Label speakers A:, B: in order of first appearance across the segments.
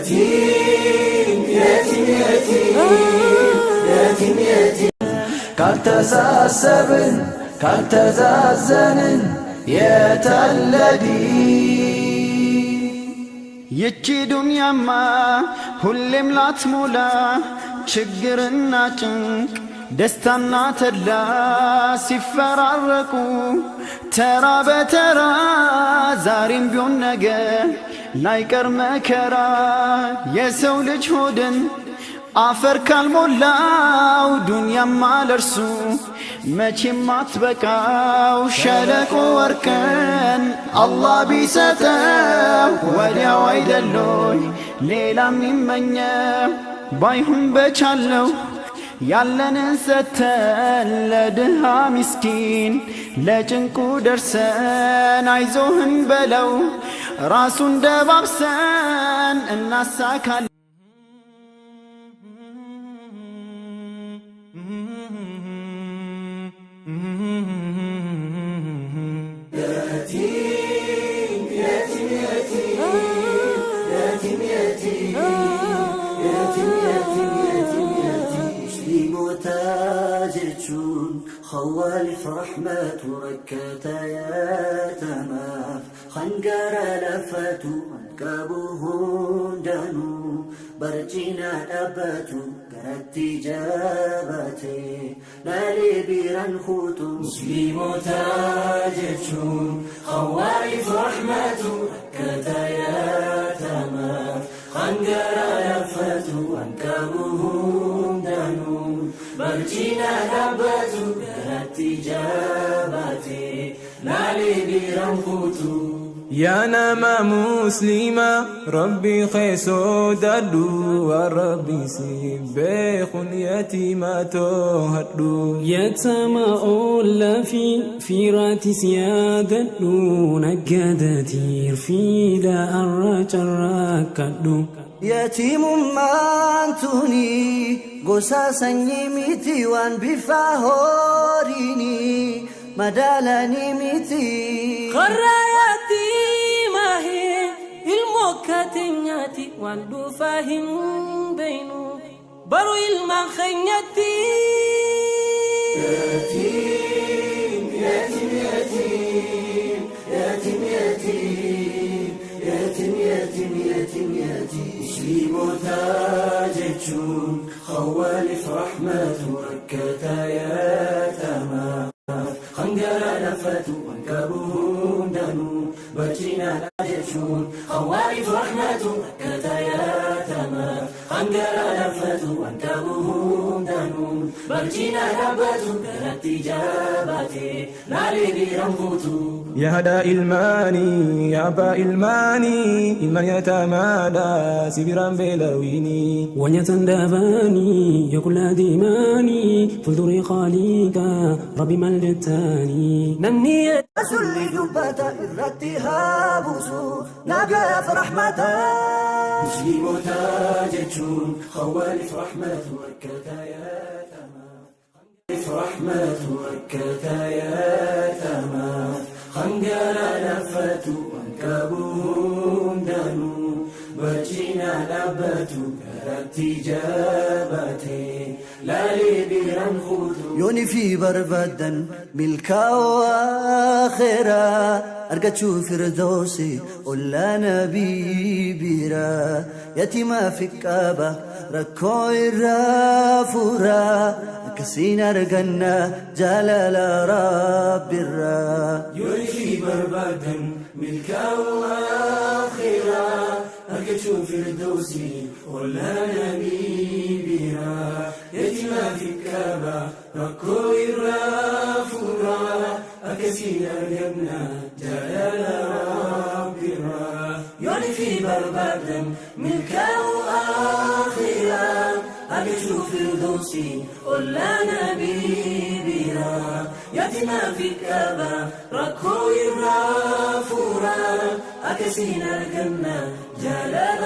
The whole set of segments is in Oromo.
A: يتيم يتيم يتيم يتيم يتيم ካልተሳሰብን ካልተዛዘንን የተለዲ ይቺ ዱንያማ ሁሌም ላትሞላ ችግርና ጭንቅ ደስታና ተድላ ሲፈራረቁ ተራ በተራ ዛሬም ቢሆን ነገ ላይቀር መከራ የሰው ልጅ ሆድን አፈር ካልሞላው ዱንያማ ለርሱ መቼም አትበቃው ሸለቆ ወርቅን አላህ ቢሰጠው ወዲያው አይደሎይ ሌላም ይመኘው ባይሁን በቻለው ያለንን ሰተን ለድሃ ምስኪን ለጭንቁ ደርሰን አይዞህን በለው ራሱን ደባብሰን እናሳካለን خوالف رحمة ركت يا تمام خنقر لفت كابوهم دانو برجينا أباتو قرأت جابتي نالي بيران خوتو مسلم تاجتشون خوالف رحمة ركت يا تمام خنقر لفت كابوهم دانو برجينا أباتو تجابتي نالي برمخوتو يا نما مسلمة ربي خيسو دادو وربي سيبخ يتيماتو هدو
B: يتما أولا في راتي سيادتو نقادتي في دا الرجل
A: يتيم مانتوني قصاصا يميتي وان بفاهوريني مدالني ميتي
B: خراياتي ماهي الموكاتنياتي وان دفاهم بينو برو المخنياتي
A: يتيم يتيم يتيم يتيم يتيم يتيم يتيم يتيم يتيم مسلم تاجتشون خوالف رحمة ركتا يا تمام خنقر لفت وانكبهم دانو برجينا تاجتشون خوالف رحمة ركتا يا تمام خنقر لفت وانكبهم دانو برجينا لبتو كرت جابتي نالي برمخوتو
C: يا هدا الماني يا با الماني إلمان يتمادى سبيران بلويني
B: ونيتندباني يقول ديماني فلدري خاليكا ربي ملجتاني
A: نمني أسل جبتا إرتها بوسو نقا فرحمتا مسلم تاجتشون خوالف رحمة وكتا يا تمام رحمة وكتا يا تمام خنقر لفت وانكبهم دانو برجينا لبتو كرت جابتي لالي بيران خوتو يوني في بربدا ملكا واخرا أرقتشو فردوسي ولا نبي بيرا يتيما في كابا ركو الرافورا كسين أرقنا جلال رب الرا يوني بربادا ملكا وآخرا أرقتشو فردوسي ولا نبي بيرا يتيما في كابا ركو الرافورا أكسين أرقنا جلال رب الرا يوني في بربادا ملكا وآخرا أرجو فردوسي ولا نبي بيرا يتيما في كابا ركو الرافورا أكسين الجنة جلال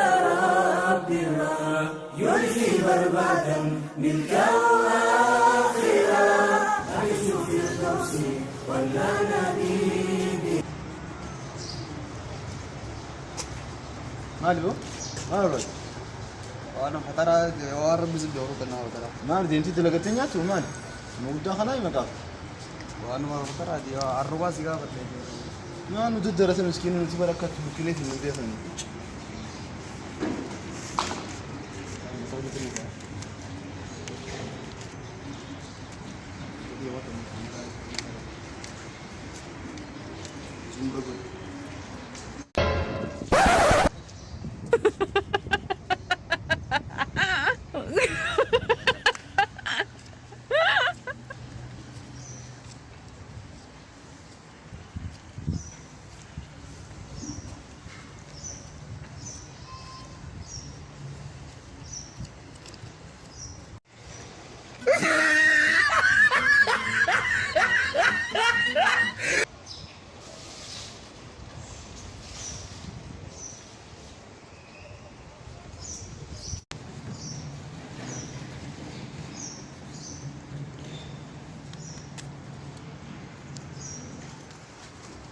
A: رب الرا يلفي بربادا ملكا وآخرا أرجو فردوسي ولا نبي بيرا
D: مالو؟ مالو وانا حترى وارب بزب دورو كنا وترى
E: ما ردي انت تلقتني تو مان مودا خناي مكا
D: وانا ما حترى دي الربا سيغا
E: ما نو تدرس مسكين انت بركات مكليت من ديفن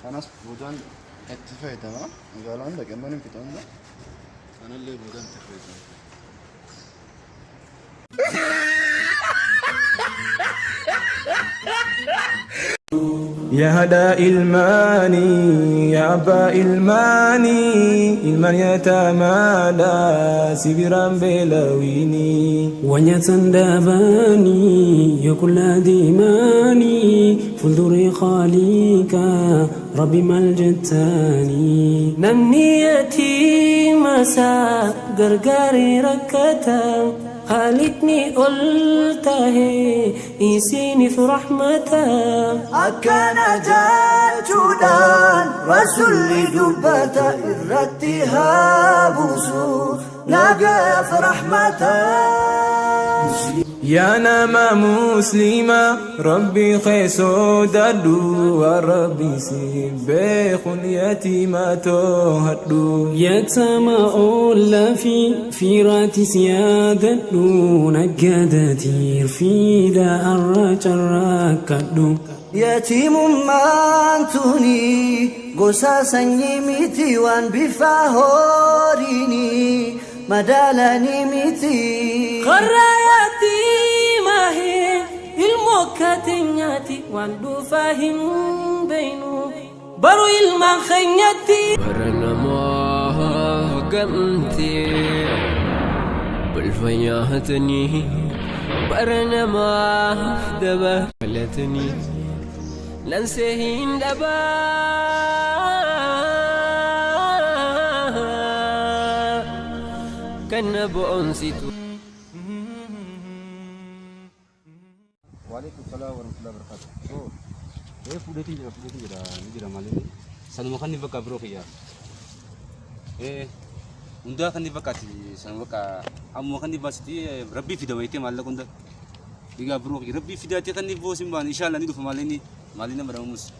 E: انا بودان اتفقت تمام قال عندك اما انت عندك انا اللي بودان اتفقت
C: يا هداء الماني يا أبا الماني المن يتمادى سبرا بلويني
B: ونيتندباني يكل ديماني فلدري خاليك ربي ملجتاني نمني يتيم سا غرغري ركتا خالتني قلته يسيني في رحمته
A: أكان جاجودان رسول دبتا إرتها بوسو ناقا في رحمته
C: يا نما مسلمة ربي خيسو دادو وربي سيبخ يتيمة هدو
B: يتما أولا في راتي سيادة نجدتي في دا الرجل كدو
A: يتيم مانتوني قصاصا يميتي وان بفاهوريني مدالني ميتي
B: خراياتي ما هي الموكاتنياتي واندو فاهم بينو برو المخنياتي
F: برنا ما قمتي بالفياتني برنا ما دبلتني لنسهين دبا كان بأنسيتو
D: وعليكم السلام ورحمة الله وبركاته فودتي جرا نجرا مالي سانو كان نبقى بروك يا unda kan dibakati san waka ammo kan dibasti rabbi fi dawaiti malla kunda diga bro rabbi fi dati kan dibo simban inshallah ni du malini malina maramus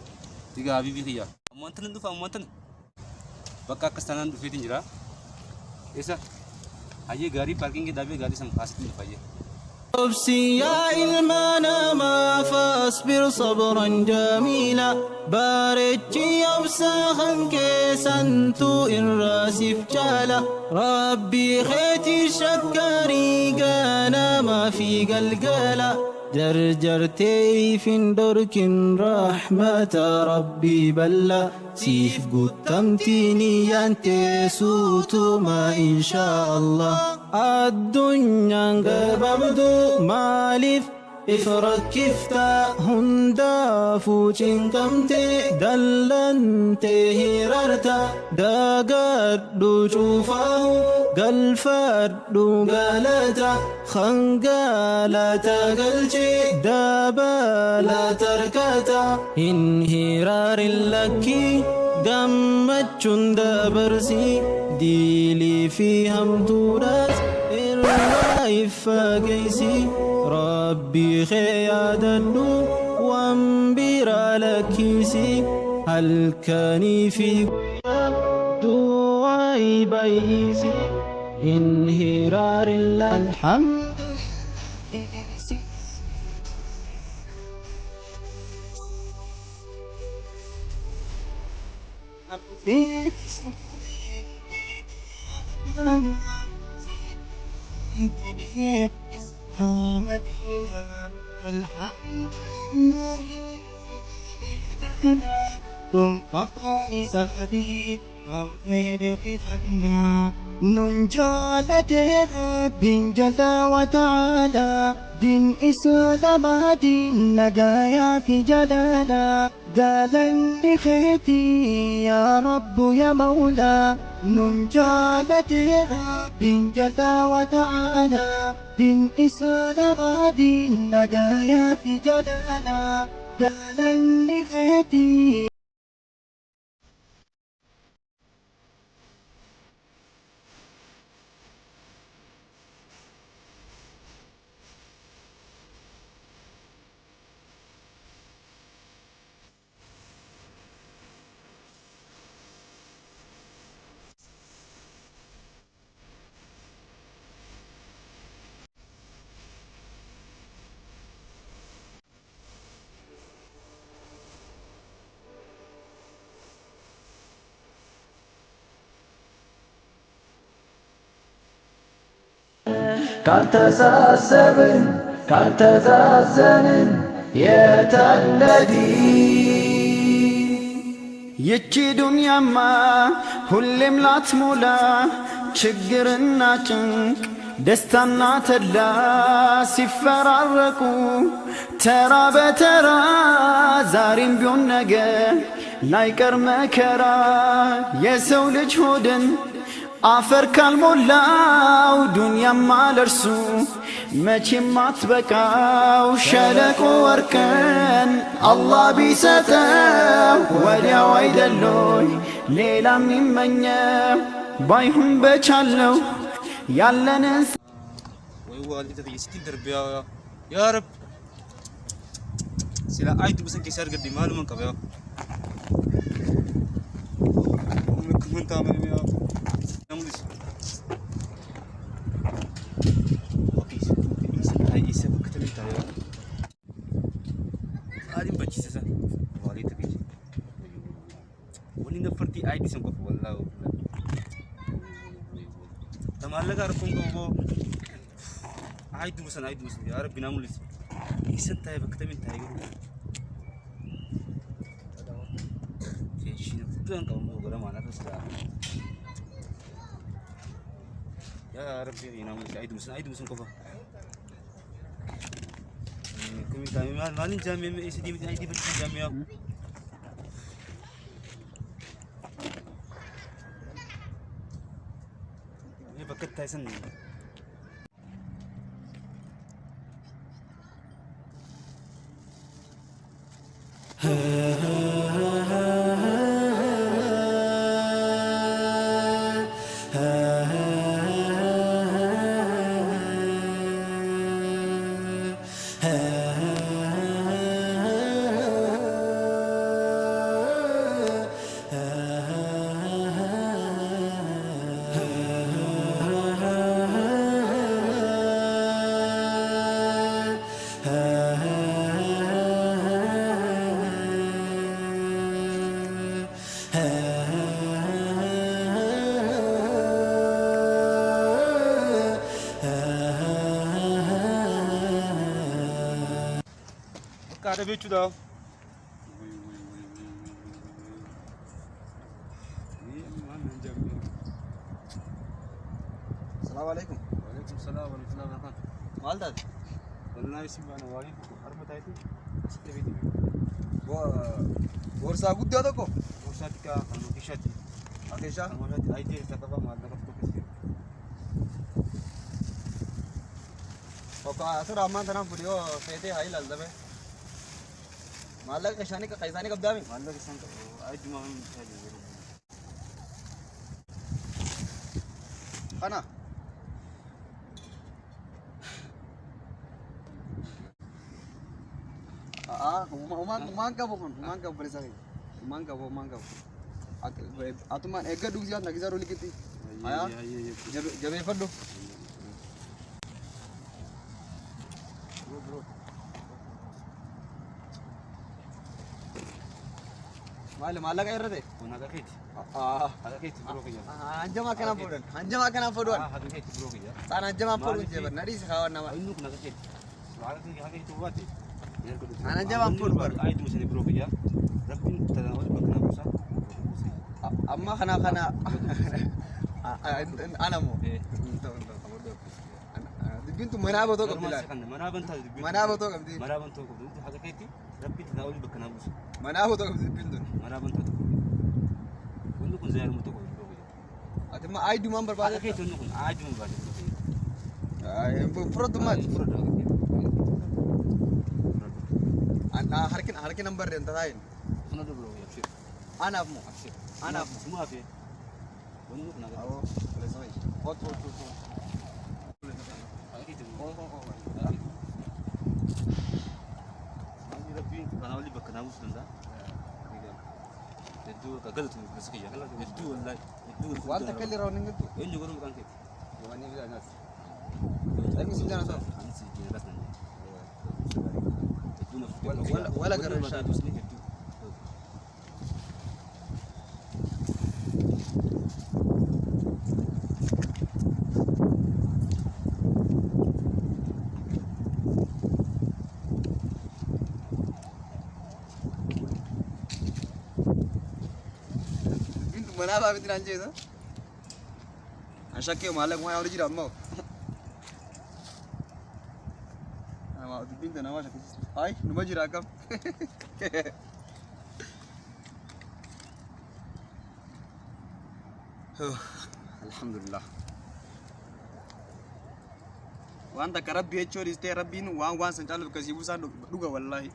D: diga habibi khiya amontan du fa amontan bakka kastanan du fitin jira esa aye gari parking ke dabe gari sang fast ni paye
G: نفسي يا إلمانا ما فاصبر صبرا جميلا بارجي أبساخا كيسانتو إن راسف جالا ربي خيتي شكاري قانا ما في قلقالا جرجرتي في درك رحمة ربي بلا سيف قدامتيني يانتي سوتما إن شاء الله الدنيا قبضو مالف إفرد كفتا هندا فوچين كمتي دلنتي هيرارتا داقادو شوفاه قلفادو قالتا خنقالتا قلشي دابالا تركتا انهرار اللكي قمتشن دابرسي ديلي في همتوراس الرايف فاقيسي ربي خيادنو وانبرا لكيسي هل كاني في دعاي بيسي انهرار الحمد ننجالة رب جل وتعالى دين إسلام دين نجايا في جلالا قال لخيتي يا رب يا مولا ننجالة رب جل وتعالى دين إسلام دين نجايا في جلالا قال لخيتي.
A: ካልተሳሰብን ካልተዛዘንን የተለዲ
G: ይቺ ዱንያማ ሁሌም ላትሞላ ችግርና ጭንቅ ደስታና ተድላ ሲፈራረቁ ተራ በተራ ዛሬም ቢሆን ነገ ላይቀር መከራ የሰው ልጅ ሆድን አፈር ካልሞላው ዱንያማ ለርሱ መቼም አትበቃው ሸለቆ ወርቅን አላህ ቢሰጠው ወዲያው አይደሎይ ሌላም ይመኘው ባይሁን በቻለው ያለንን
D: ወይ والدتي ستين تربية يا رب سلا عيد بس انك سار قدي مالو من قبل من تعمل يا نملس اوكي هاي يسبك تلي تايا ادي بچي سسا والدتي ولي نفرتي عيد سنكف والله تمالك اركم كو عيد بس يا رب نملس يسنت هاي بكتمن تايا Tuhan kamu berapa mana tu sudah? Ya Rabbi, ini namun saya itu musim kau. Kami malin jam ini isi di mana itu betul jam ya. Ini paket Tyson. Ada becu dah.
E: Assalamualaikum.
D: Waalaikumsalam warahmatullahi wabarakatuh.
E: Maldan.
D: Wallahi simana wali harmat itu. Setelah itu.
E: Borsa gudda tokko.
D: Borsa tika kamu kishati.
E: Akesha.
D: Kamu hati ID takaba malda kafto kisi.
E: Oka asur amman tanam video fete hai lalda be. मालक कशाने का कैसाने कब दामी
D: malda kisan ka ID mo ang sabi.
E: Kana umang ka boleh sakit umang ka atuman ega duk ziat nagi zaru likiti aya jabe faddo bro Maal maallaqa irratti?
D: Kun haga keeti. Haga keeti biroo kiyya.
E: Hanjamaa kana fuudhan. Hanjamaa kana fuudhan.
D: Haga keeti biroo kiyya.
E: Saan hanjamaa fuudhan jebar. Nadhiis kaawwan nama.
D: Inni kun haga keeti. Haga keeti waati.
E: Ana hanjamaa fuudhan.
D: Ay duusani biroo kiyya. Rabbiin tanaawal bakka na buusa.
E: Amma kana ana moo. Dubbiintu manaa batoo qabdi laata?
D: Manaa bantaa dubbiin.
E: Manaa batoo qabdi.
D: Manaa bantaa qabdi. Haga keeti rabbiin tanaawal bakka na buusa.
E: Manaa batoo qabdi dubbiintu.
D: Manaa bantaa. Wanni kun zayyaar mutu qofa biroo kiyya.
E: Ati ma ay dumaan barbaade?
D: Haga keeti wanni kun ay dumaan barbaade biroo kiyya.
E: Ay furatumaati. Ana harkin number den taayin.
D: Kana biroo kiyya abshir.
E: Anaaf moo?
D: Abshir.
E: Anaaf.
D: Semua apa? Wanni kun haga.
E: Awo. Boleh Hot.
D: Rabbiin tanaawal bakka na buusa danda'a. Hedduu galatu gosa kiyya. Hedduu wallahi. Hedduu.
E: Wanta kalli raawwanni ngittu.
D: Eenyu garuu maqaan keeti.
E: Wani bila nas. Lagi sinjana so.
D: Ansi jira rasna. Hedduu na
E: Wala garan sha.
D: Hedduu.
E: Mana ba bitin anje sa? Ashake malak mo ay jira mo. Ama dibin da nawa shake. Ay, numa jira kam. Alhamdulillah. Wanta ka rabbi hecho riste rabbin wan san chalu kasi busa duga wallahi.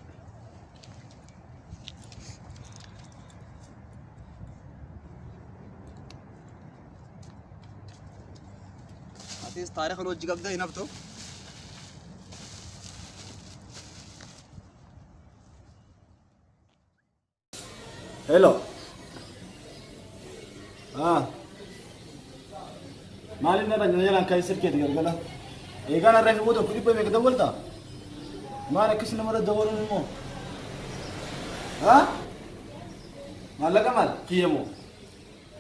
E: Atis tarikh lo jigab da inab to.
C: Hello. Maalin na jalan kai sirke da gargala. E gana rafi wuta kudi bai me ka dawalta. Mala kishi na mara dawalun mo. Ha? Mala kamal kiyemo.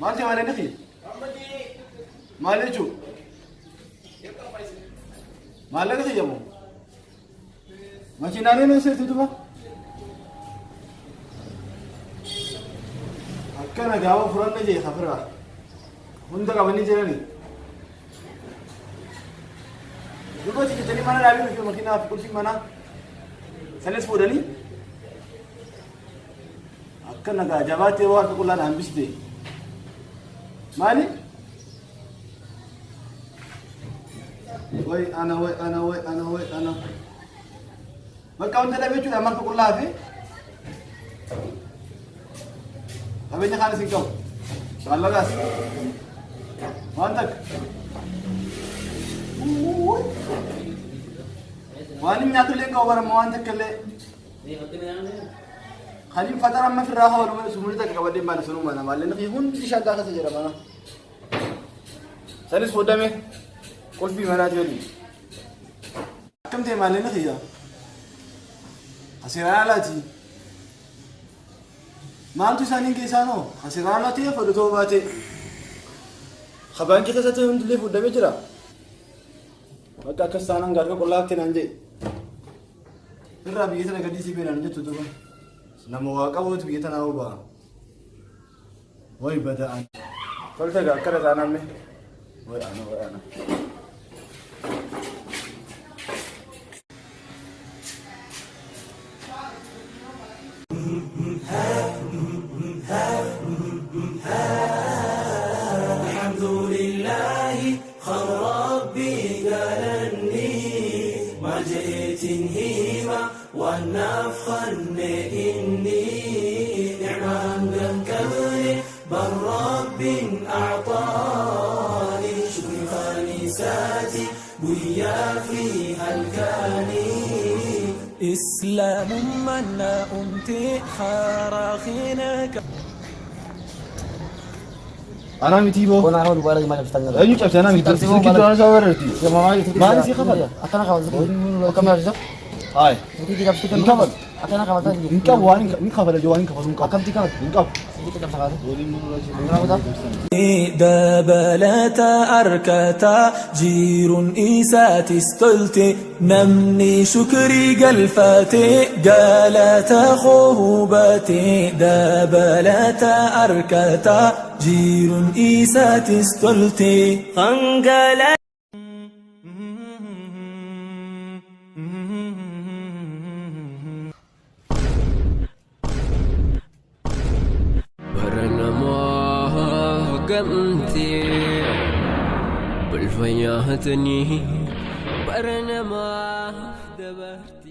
C: Mal ce mala naki. Mala ju. Mala ka kiyemo. Macina ne sai tutuba. Akkana gawa furan je khafira. Hunda ka bani jirani. Dulu sih jadi mana lagi film makina kursi mana? Sanes fudani? Akan naga jawate war kulan ambis deh. Mali? Woi ana. Mereka untuk dah betul amal kulan apa? Tapi ni kan singkau. Soal gas. Mantap. وأنا من يأكل لك أوبر موان تكله خليم فترة ما في الراحة ولا من سمرتك كبدي ما نسلم أنا ما لأن هون تيشان داخل سجرا ما سالس فودا مه كل في مرات يلي كم تي ما لأن خيا خسران لا تي ما أنتو سانين كيسانو خسران لا تي فدتو باتي خبان كذا ساتهم تلي فودا بيجرا Maka kesanan garga kolak tenanje. Irra biyeta na gadi sibe na nje tutuba. Na mawaka wot biyeta na uba. Woi badaan. Falta ga kara zana me. Woi ana.
B: Alhamdulillah Rabbi هيما والنفخن إني نعم كبري بل رب أعطاني شكر خالساتي ويا فيها الكاني إسلام من أمتي حراخينك
C: أنا متيبو.
F: أنا أقول بالك ما نفتنى.
C: أيوة شفت أنا متيبو. سكت أنا سوارتي.
F: ما نسي خبر. أنا خلاص. وكم يرجع؟
C: هاي.
F: تيجي جاب سكت.
C: Akana ka mata. Inka wani inka bala jawani ka fasun ka. Akam tika inka. Kita ka saka. Wali mun raji.
B: دبلت أركتا جير إيسات استلتي نمني شكري قلفاتي قالت خوبتي دبلت أركتا جير إيسات استلتي خنقلت
F: قمتي بالفياتني برنا ما دبرتي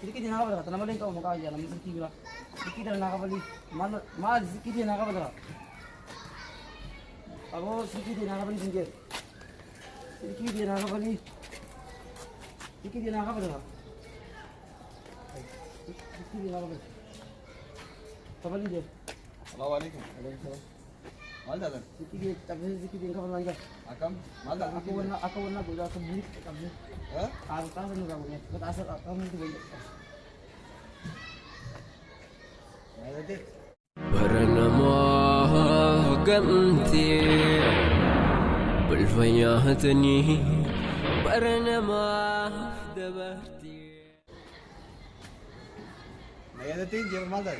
H: sedikit yang nakabalik tanah maling kau muka aja namun sedikit lah sedikit yang nakabalik mal sedikit yang nakabalik aku sedikit yang nakabalik sendiri sedikit yang nakabalik sedikit yang nakabalik sedikit yang nakabalik kabalik dia
E: Assalamualaikum. Mal dah.
H: sedikit tapi sedikit yang nakabalik lagi
E: Akam mal dah.
H: aku warna gula aku beli kamu aku tahu nih kamu ya kita asal kamu itu banyak
F: برنا ما قمتي بالفياتني برنا ما دبرتي
E: Ada tin dia mal dah.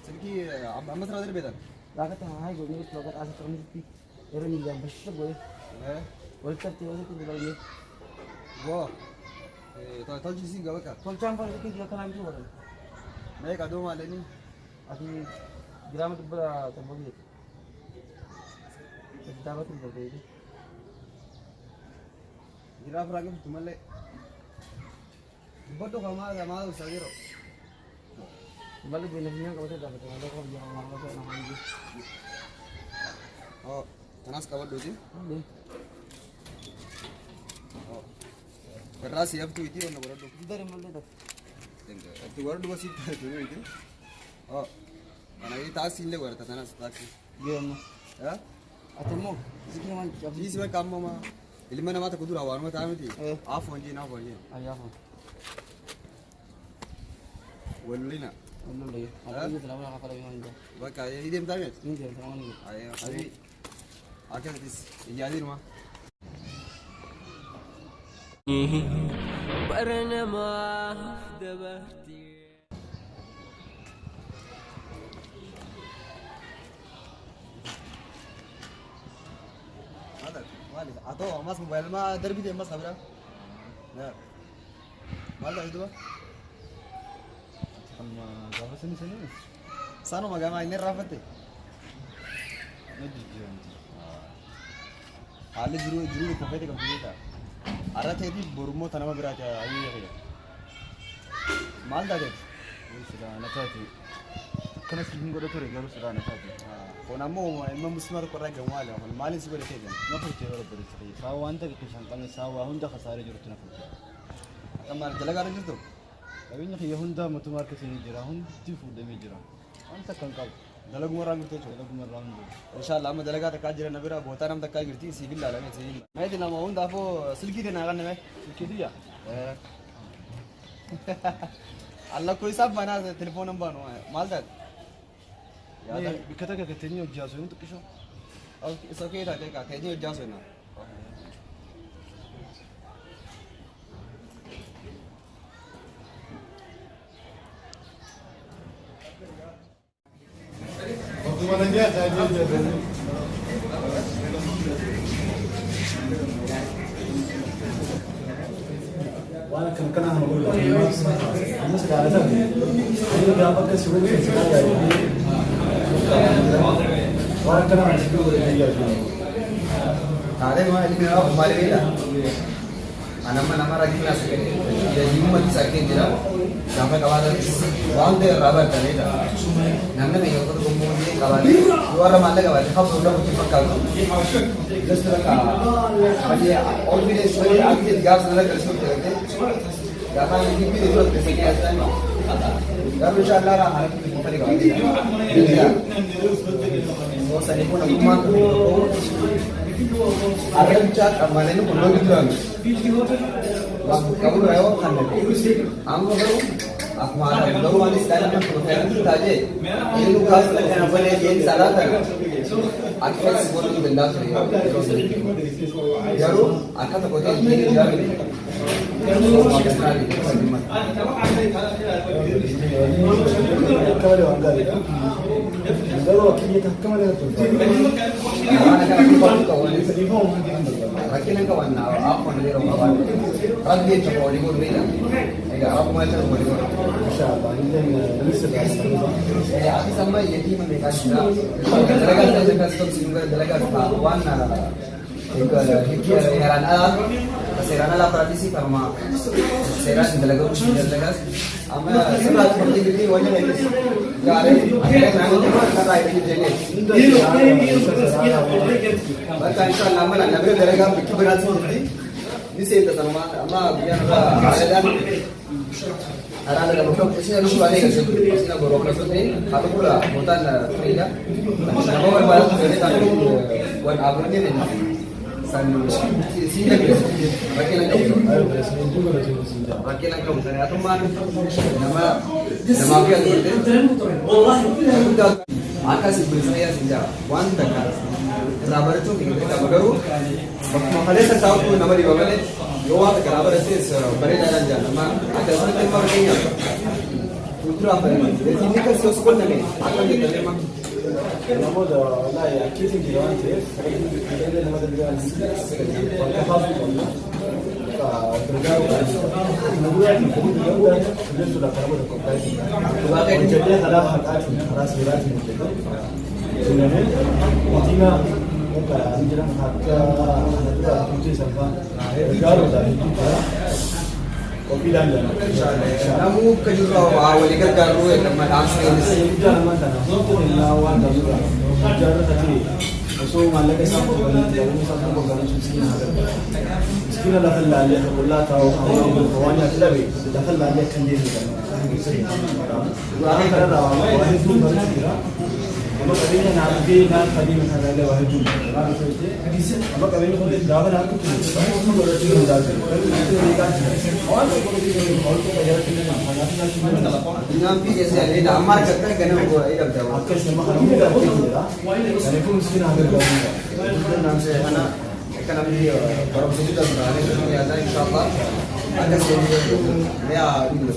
E: Sedikit amat salah dari betul.
H: lakat yang hai gue nih lakat asal kamu itu orang ini yang besar gue World Cup tiba itu di dalamnya
E: Wah. Tahu sih gak bakal.
H: kalau campur itu dia kan ambil orang
E: Naik kado mal ini.
H: Aku gram itu berapa terbagi kita dapat itu
E: Giraf lagi cuma le. Bodoh kamu ada mal sagiro.
H: balik benefitnya kalau saya dapat ada kalau jangan malah saya nama ini
E: Oh, tanas kawat dulu.
H: ada
E: Oh. Keras siap tuh itu orang baru.
H: itu dari mana itu
E: Itu baru dua sih itu itu. Oh. Karena ini tas ini baru tanas tas.
H: dia mah
E: Ya?
H: atau mau sedikit mana
E: Ini sih kamu mah. Ini mana mata kudu rawan mah tahu ti.
H: Eh.
E: Off on jin off on jin.
H: ayah apa
E: Walulina.
H: belum lagi aku itu lama kapal yang mana
E: Baka ini dem tahu.
H: ini dia sama ini
E: Ayo, ayo. Akhirnya tis. Jadi rumah.
F: برنا ما دبرتي
E: Ada. Wali. Atau mas mobile mah derbi dia mas sabra. Ya. Mal itu mah.
C: Sama gabas ini sini.
E: Sano magama ini rafat.
C: Najijian.
E: Ali juru ko fete kam kita. Ara tedi burmo tanama berata ayi ya. Mal dah deh.
C: Sudah anak tadi. Karena sih gue tuh regalo sudah anak tadi.
E: Konamo emang musmar ko raga wala. Malin sih boleh tedi.
C: Ma pergi kalau bersih. Sawa anta kita sangkang sawa Honda khasare jurut na fuka.
E: Kamar jalaga ran gitu.
C: Tapi nih ya Honda mutumar ke sini jira Honda tifu demi jira. Anta kangkal.
E: Dalagu orang gitu.
C: Dalam gumarang.
E: Insyaallah amma dalaga ta kajira nabira botanam ta kajirti sibil la me sini. Mai dina mo unda fo silki de nagan me.
C: Kidi ya.
E: Allah कोई सब बना telephone number माल दा
C: Ya, kata katanya jaso untuk kisah.
E: और इसो के था का कहीं जा सोना
C: Wala kana hangul. Ano sa dala sabi? Ano dapat ka siguro sa kaya. Wala kana siguro iya.
E: तारे वहाँ इतने ना हमारे लिए ना Anamma nama rakkina as gadi hiyyummaa isa akkeen jira gaafa qabaatan waan ta'e irraa bartanidha. Namni meeqa tokko gomboonjee qabaate warra maallaqa qabaate hafuu dhabu itti fakkaatu. Just bakka hojii olbidee sirrii akka gaafsa nala galchuuf ta'e gaafa hibbii dura keessatti yaadatan garuu inshaallah raa haala tokko fali qabaate. Sani pun aku mak ada bicara kemana ini pun lagi bilang kamu raya kan aku baru aku malah baru manis dan aku percaya itu saja ini luka sekarang apa ni yang salah kan aku pasti boleh benda saya baru aku tak boleh ini jadi Rakilan kawan na ako na liro kawan. Ragdi sa volleyball nila. Ega ako mo sa volleyball. Siya ba hindi sa kaya ako sama yeti man may kasya. Talaga sa custom single talaga sa kawan na hikya heran kasi rana la tradisi karma seran talaga usi talaga ama surat pergi wajah itu gare akhirnya nanti kita try ini jadi maka insyaallah mana nabi talaga bikin berat sendiri ini saya sama ama biar ada dan ada dalam waktu ini lu balik ke situ sini borok ke situ atau pula hutan frida nama berbalik dari tadi buat abangnya ini sini rakilan kamu sana atau mana nama apa yang itu akas bersaya sejak wan takar kerabat itu kita baru makanya saya tahu tu nama di bawah ni Yowa kerabat itu beredar dan nama ada sesuatu yang putra apa ini ini kan sesuatu ni akan kita memang
C: نمو ده والله اكيد انت لو انت كده لما تبدا فالتفاضل كله فبرجعوا نقول لك نقول لك لسه ده كلام ده كويس وبعدين جدي خلاص خلاص ولات كده سنين ودينا ممكن عندنا حتى كنت سبا رجعوا ده kopi dan
E: namu kejura awal ikan garu yang nama dansa ini
C: jangan mantan so tu lawan dan juga jar tadi so malah ke sama dengan sama dengan susi ada sekira dah lah dia Allah tahu kawannya tidak dah lah dia kan dia kan kerana wahid itu baru sekira apa tadinya nanti tadi misalnya ada wahid itu apa kalian kalau dah dah aku tu semua baru sekira dah itu ikan
E: Dengan pi jasa ada amar kata kena buat ini dah.
C: Akas nama kami dah kita. Saya pun mesti nak ambil gambar.
E: Itu nama saya anak akan ambil baru sudah berani ini ada insyaallah ada saya itu ya ini